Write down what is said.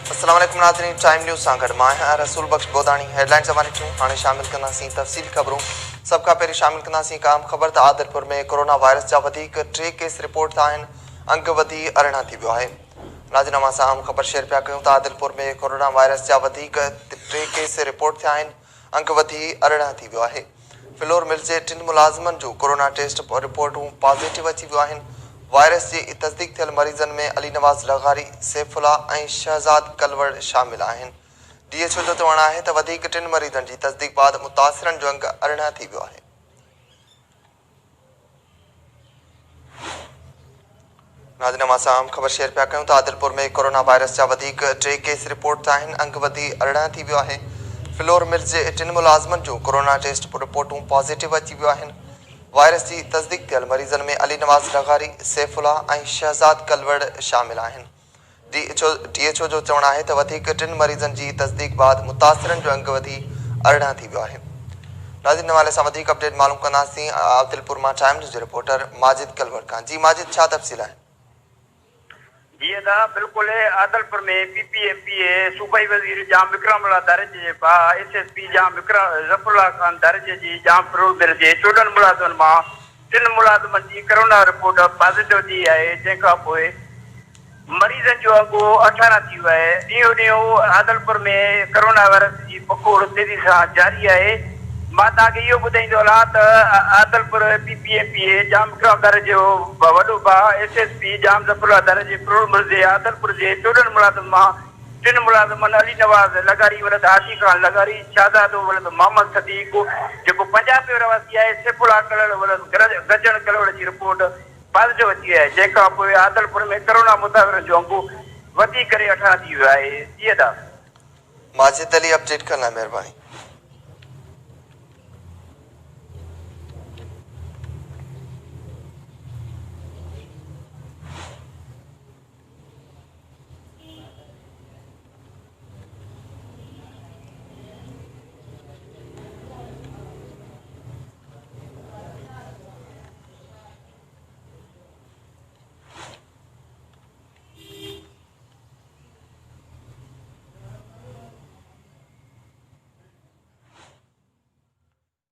अस्सलाम वालेकुम नाज़रीन, टाइम न्यूज़ सां गॾु मां आहियां रसूल बख्श बोदाणी। हेडलाइंस हवाले थियूं, हाणे शामिल कंदासीं तफ़सील ख़बरूं। सभ खां पहिरीं शामिल कंदासीं क़ाम ख़बर त आदिलपुर में कोरोना वायरस जा वधीक 3 केस रिपोर्ट थिया आहिनि। अंक वधी 18 थी वियो आहे। नाज़रीन, असां आम ख़बर शेयर पिया कयूं त आदिलपुर में कोरोना वायरस जा वधीक 3 केस रिपोर्ट थिया आहिनि। अंक वधी 18 थी वियो आहे। फ्लोर मिल जे 3 मुलाज़िमनि जूं कोरोना टेस्ट रिपोर्टूं पॉज़िटिव अची वियूं आहिनि। वायरस जी तस्दीक थियल मरीज़नि में अली नवाज़ लग़ारी, सैफुल्ला ऐं शहज़ाद कलवड़ शामिल आहिनि। DHO जो चवणु आहे त वधीक 3 मरीज़नि जी तस्दीक बाद मुतासिरनि जो अंक 18 थी वियो आहे। नाज़रीन, असां आम ख़बर शेयर पिया कयूं त आदिलपुर में कोरोना वायरस जा वधीक 3 केस रिपोर्ट थिया आहिनि। अंक वधी 18 थी वियो आहे। फ्लोर मिल जे 3 मुलाज़िमनि जूं कोरोना टेस्ट रिपोर्टूं पॉज़िटिव अची वियूं आहिनि। वायरस जी तस्दीक थियल मरीज़नि में अली नवाज़ लग़ारी, सैफुल्ला ऐं शहज़ाद कलवड़ शामिल आहिनि। DHO जो चवणु आहे त वधीक 3 मरीज़नि जी तस्दीक बाद मुतासिरनि जो अंक वधी 18 थी वियो आहे। नाज़रीन, हवाले सां वधीक अपडेट मालूम कंदासीं आदिलपुर मां टाइम न्यूज़ जो रिपोर्टर माजिद कलवड़ खां। जी माजिद, छा तफ़सील आहे? जी दा बिल्कुल आदलपुर में PPMPA सूबाई वज़ीर जाम विक्रमला दर्जे जे बा SSP जाम विक्रम ज़फ़रुल्लाह खान दर्जे जी जाम फ्लोर मिल जे 14 मुलाज़िमनि मां 3 मुलाज़िमनि जी कोरोना रिपोर्ट पॉज़िटिव थी आहे, जंहिंखां पोइ मरीज़नि जो अंगो 18 थी वियो आहे। ॾींहों ॾींहों आदलपुर में कोरोना वायरस जी पकोड़ तेज़ी सां जारी आहे। मां तव्हांखे इहो ॿुधाईंदो हलां त आदलपुर PPMPA जाम विक्रम दर्जे जो वॾो भाउ SSP जाम ज़फ़रुल्लाह दर्जे फ्लोर मिल जे आदलपुर जे 14 मुलाज़िमनि मां 3 मुलाज़िमनि अली नवाज़ लग़ारी वलद आशिक़ खान लग़ारी, शहज़ाद वलद मोहम्मद सदीक़ जेको पंजाब जो रवासी आहे, सैफुल्ला कलवड़ वलद गजन कलवड़ जी रिपोर्ट पॉज़िटिव अची आहे, जंहिंखां पोइ आदलपुर में कोरोना मुतासिरनि जो अंगु वधी करे 18 थी वियो आहे। जी दा माजिद अली, अपडेट करण लाइ महिरबानी।